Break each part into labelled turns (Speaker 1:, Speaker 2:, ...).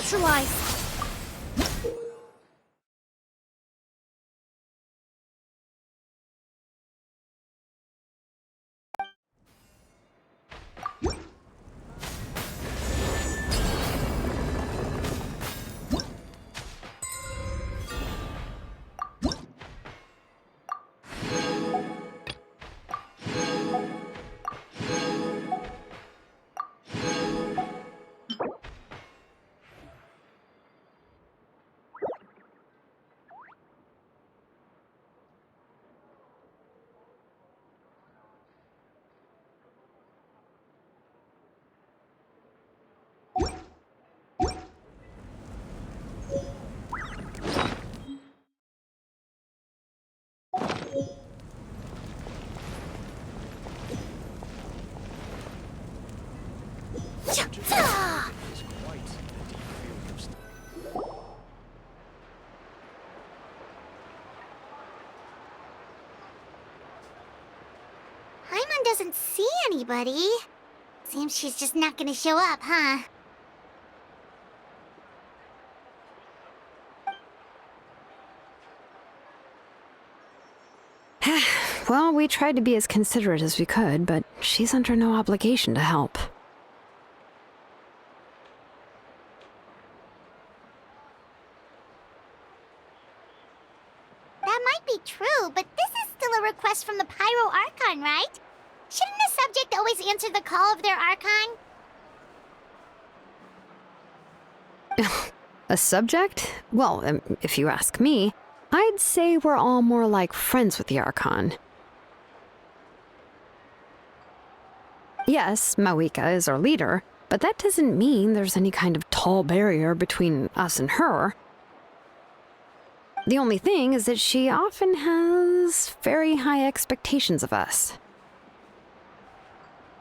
Speaker 1: neutralized!
Speaker 2: Paimon doesn't see anybody. Seems she's just not gonna show up, huh?
Speaker 3: Well, we tried to be as considerate as we could, but she's under no obligation to help.
Speaker 2: That might be true, but this is still a request from the Pyro Archon, right? Shouldn't a subject always answer the call of their Archon?
Speaker 3: A subject? Well, if you ask me, I'd say we're all more like friends with the Archon. Yes, Mawika is our leader, but that doesn't mean there's any kind of tall barrier between us and her. The only thing is that she often has very high expectations of us.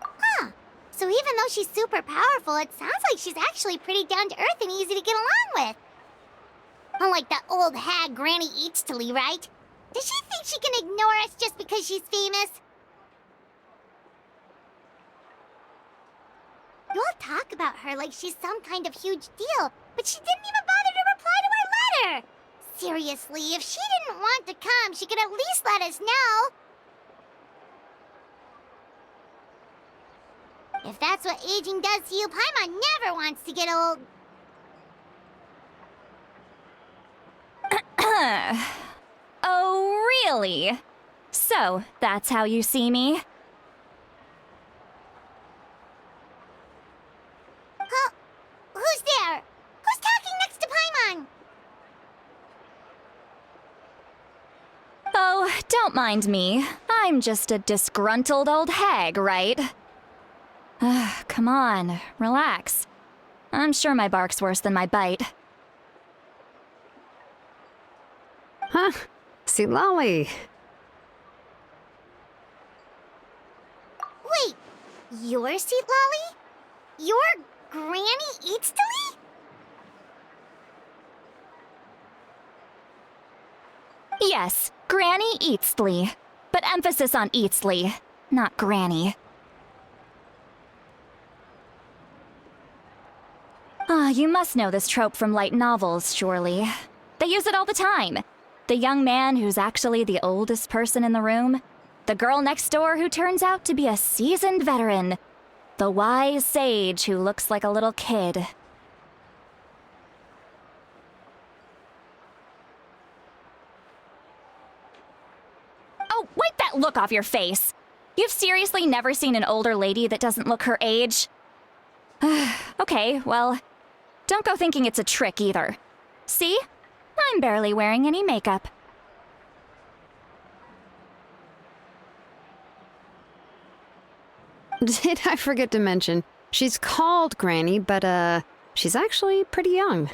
Speaker 2: Huh. So even though she's super powerful, it sounds like she's actually pretty down to earth and easy to get along with. Unlike that old hag Granny Eatstily, right? Does she think she can ignore us just because she's famous? You all talk about her like she's some kind of huge deal, but she didn't even bother to reply to our letter! Seriously, if she didn't want to come, she could at least let us know. If that's what aging does to you, Paimon never wants to get old.
Speaker 4: Oh, really? So, that's how you see me?
Speaker 2: Huh? Who's there? Who's talking next to Paimon?
Speaker 4: Oh, don't mind me. I'm just a disgruntled old hag, right? Come on, relax. I'm sure my bark's worse than my bite.
Speaker 3: Huh? Sitlali.
Speaker 2: Wait, you're Sитлали? You're Granny Eatstily?
Speaker 4: Yes, Granny Eatstly. But emphasis on Eatstly, not Granny. You must know this trope from light novels, surely. They use it all the time. The young man who's actually the oldest person in the room. The girl next door who turns out to be a seasoned veteran. The wise sage who looks like a little kid. Oh, wipe that look off your face! You've seriously never seen an older lady that doesn't look her age? Okay, well, don't go thinking it's a trick either. See? I'm barely wearing any makeup.
Speaker 3: Did I forget to mention, she's called Granny, but she's actually pretty young.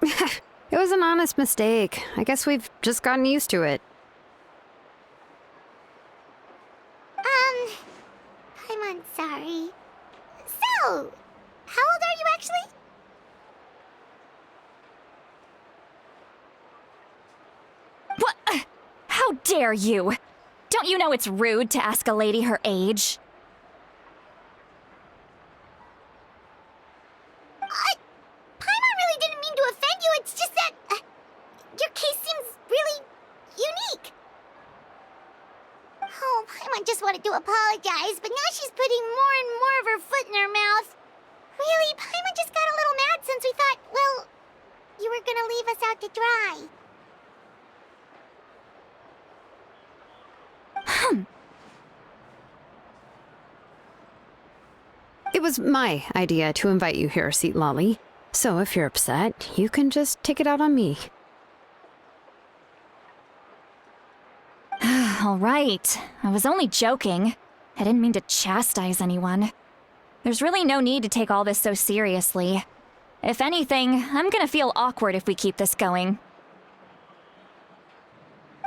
Speaker 3: It was an honest mistake. I guess we've just gotten used to it.
Speaker 2: Paimon, sorry. So, how old are you actually?
Speaker 4: What? How dare you? Don't Don't you know it's rude to ask a lady her age?
Speaker 2: Paimon really didn't mean to offend you, it's just that... your case seems really... unique. Oh, Paimon just wanted to apologize, but now she's putting more and more of her foot in her mouth. Really, Paimon just got a little mad since we thought, well, you were gonna leave us out to dry.
Speaker 3: It was my idea to invite you here, Sitali. So if you're upset, you can just take it out on me.
Speaker 4: All right. I was only joking. I didn't mean to chastise anyone. There's really no need to take all this so seriously. If anything, I'm gonna feel awkward if we keep this going.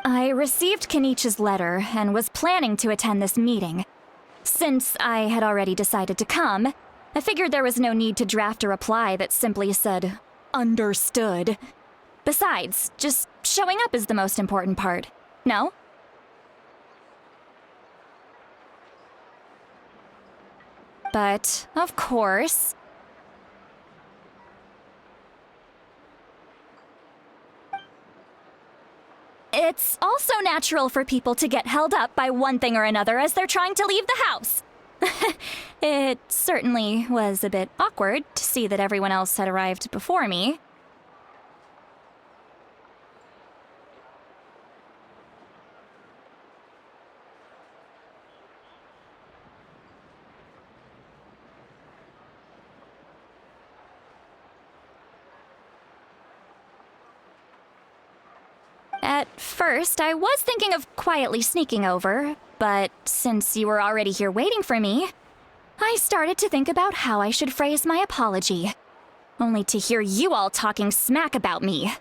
Speaker 4: I received Kenichi's letter and was planning to attend this meeting. Since I had already decided to come, I figured there was no need to draft a reply that simply said, "Understood." Besides, just showing up is the most important part. No? But, of course... It's also natural for people to get held up by one thing or another as they're trying to leave the house. It certainly was a bit awkward to see that everyone else had arrived before me. At first, I was thinking of quietly sneaking over, but since you were already here waiting for me, I started to think about how I should phrase my apology. Only to hear you all talking smack about me.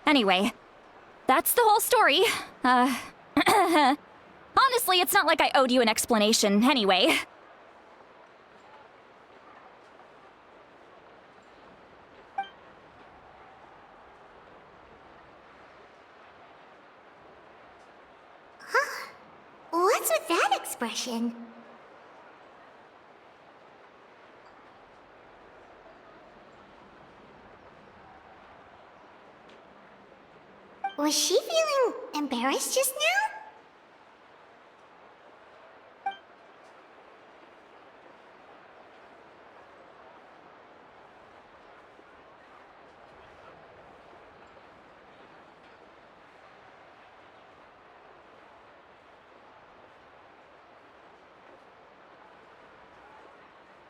Speaker 4: Anyway, that's the whole story. Honestly, it's not like I owed you an explanation anyway.
Speaker 2: What's with that expression? Was she feeling embarrassed just now?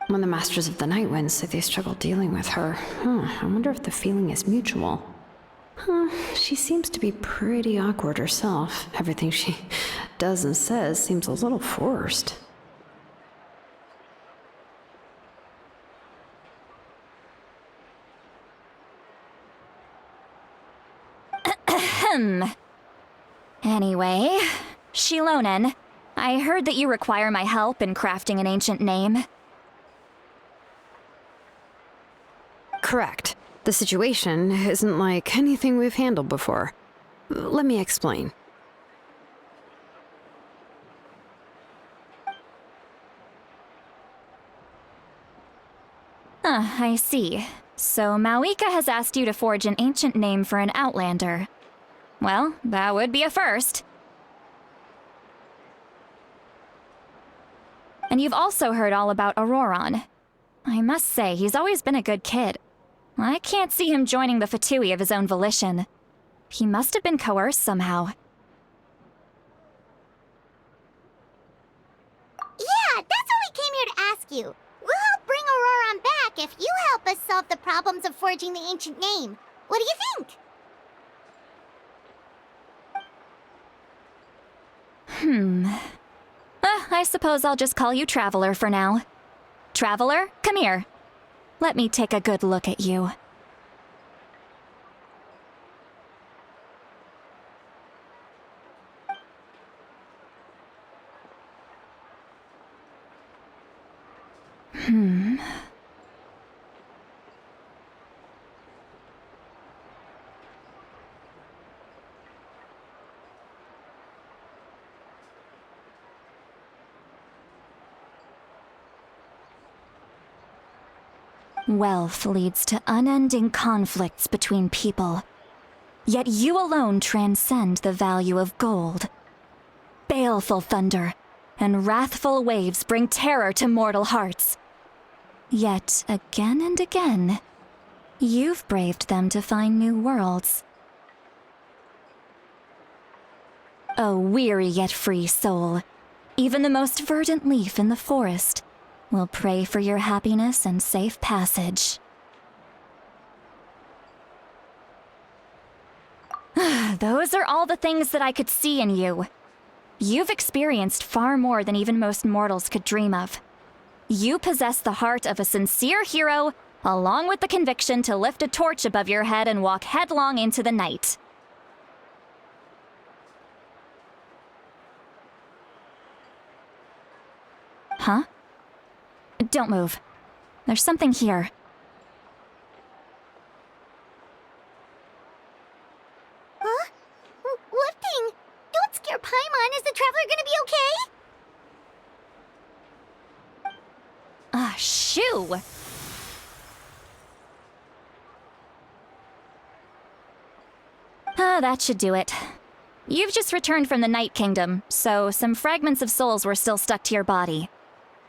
Speaker 3: When the Masters of the Night Wind say they struggle dealing with her, I wonder if the feeling is mutual. She seems to be pretty awkward herself. Everything she does and says seems a little forced.
Speaker 4: Anyway, Shilonen, I heard that you require my help in crafting an ancient name.
Speaker 3: Correct. The situation isn't like anything we've handled before. Let me explain.
Speaker 4: I see. So Mawika has asked you to forge an ancient name for an outlander. Well, that would be a first. And you've also heard all about Auroron. I must say, he's always been a good kid. I can't see him joining the Fatui of his own volition. He must have been coerced somehow.
Speaker 2: Yeah, that's what we came here to ask you. We'll help bring Auroron back if you help us solve the problems of forging the ancient name. What do you think?
Speaker 4: I suppose I'll just call you Traveler for now. Traveler, come here. Let me take a good look at you. Wealth leads to unending conflicts between people. Yet you alone transcend the value of gold. Baleful thunder and wrathful waves bring terror to mortal hearts. Yet again and again, you've braved them to find new worlds. O weary yet free soul, even the most verdant leaf in the forest will pray for your happiness and safe passage. Those are all the things that I could see in you. You've experienced far more than even most mortals could dream of. You possess the heart of a sincere hero, along with the conviction to lift a torch above your head and walk headlong into the night. Huh? Don't move. There's something here.
Speaker 2: Huh? What thing? Don't scare Paimon. Is the Traveler gonna be okay?
Speaker 4: Shoo! That should do it. You've just returned from the Night Kingdom, so some fragments of souls were still stuck to your body.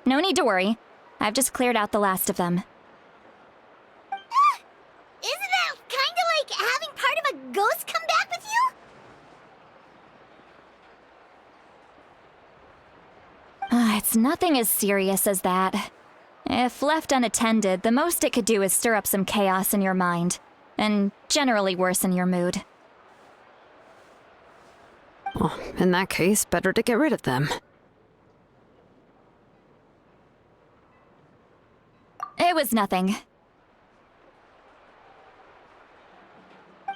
Speaker 4: No need to worry. I've just cleared out the last of them.
Speaker 2: Isn't that kinda like having part of a ghost come back with you?
Speaker 4: It's nothing as serious as that. If left unattended, the most it could do is stir up some chaos in your mind, and generally worsen your mood.
Speaker 3: Well, in that case, better to get rid of them.
Speaker 4: It was nothing.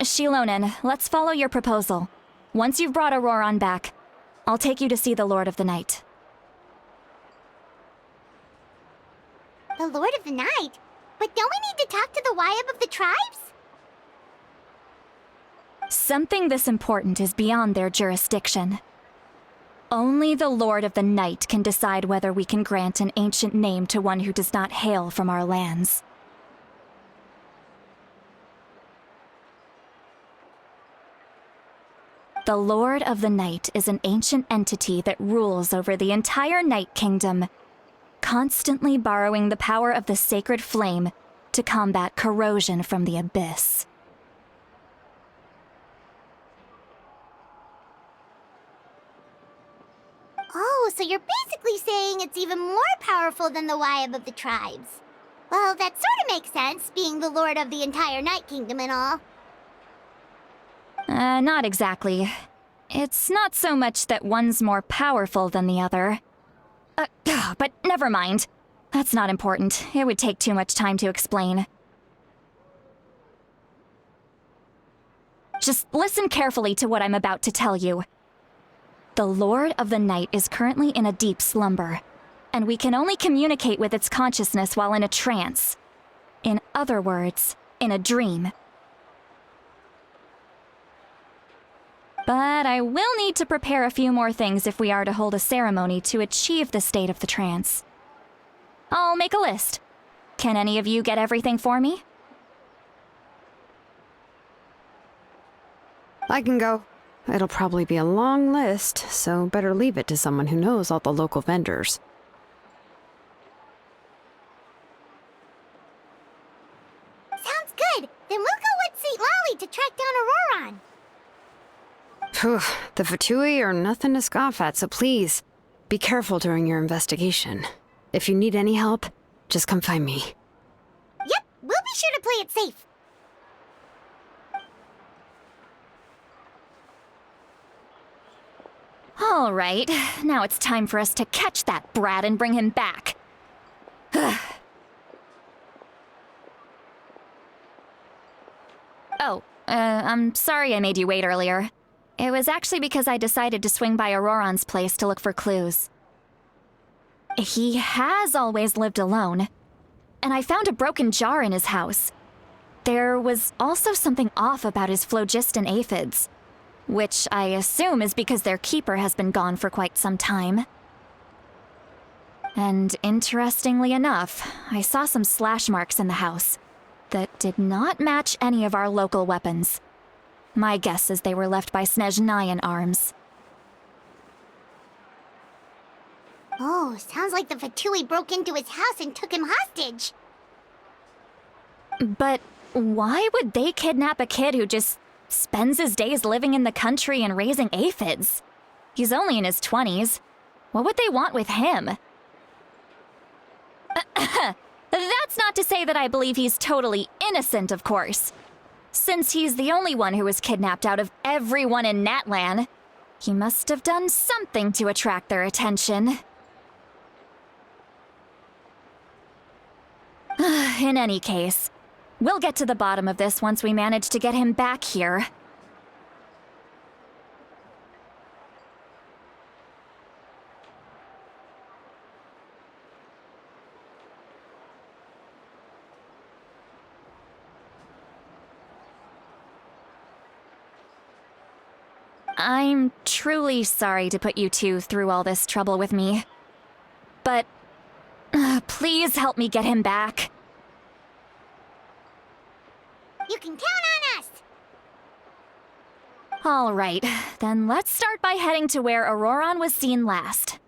Speaker 4: Shilonen, let's follow your proposal. Once you've brought Auroron back, I'll take you to see the Lord of the Night.
Speaker 2: The Lord of the Night? But don't we need to talk to the Wyab of the tribes?
Speaker 4: Something this important is beyond their jurisdiction. Only the Lord of the Night can decide whether we can grant an ancient name to one who does not hail from our lands. The Lord of the Night is an ancient entity that rules over the entire Night Kingdom, constantly borrowing the power of the sacred flame to combat corrosion from the abyss.
Speaker 2: Oh, so you're basically saying it's even more powerful than the Wyab of the tribes. Well, that sort of makes sense, being the lord of the entire Night Kingdom and all.
Speaker 4: Not exactly. It's not so much that one's more powerful than the other. But never mind. That's not important. It would take too much time to explain. Just listen carefully to what I'm about to tell you. The Lord of the Night is currently in a deep slumber, and we can only communicate with its consciousness while in a trance. In other words, in a dream. But I will need to prepare a few more things if we are to hold a ceremony to achieve the state of the trance. I'll make a list. Can any of you get everything for me?
Speaker 3: I can go. It'll probably be a long list, so better leave it to someone who knows all the local vendors. Phew, the Fatui are nothing to scoff at, so please, be careful during your investigation. If you need any help, just come find me.
Speaker 2: Yep, we'll be sure to play it safe.
Speaker 4: All right, now it's time for us to catch that brat and bring him back. Oh, I'm sorry I made you wait earlier. It was actually because I decided to swing by Auroran's place to look for clues. He has always lived alone, and I found a broken jar in his house. There was also something off about his phlogiston aphids, which I assume is because their keeper has been gone for quite some time. And interestingly enough, I saw some slash marks in the house that did not match any of our local weapons. My guess is they were left by Snezhnayan arms.
Speaker 2: Oh, sounds like the Fatui broke into his house and took him hostage.
Speaker 4: But why would they kidnap a kid who just spends his days living in the country and raising aphids? He's only in his 20s. What would they want with him? That's not to say that I believe he's totally innocent, of course. Since he's the only one who was kidnapped out of everyone in Natlan, he must have done something to attract their attention. In any case, we'll get to the bottom of this once we manage to get him back here. I'm truly sorry to put you two through all this trouble with me. But please help me get him back.
Speaker 2: You can count on us!
Speaker 4: All right, then let's start by heading to where Auroran was seen last.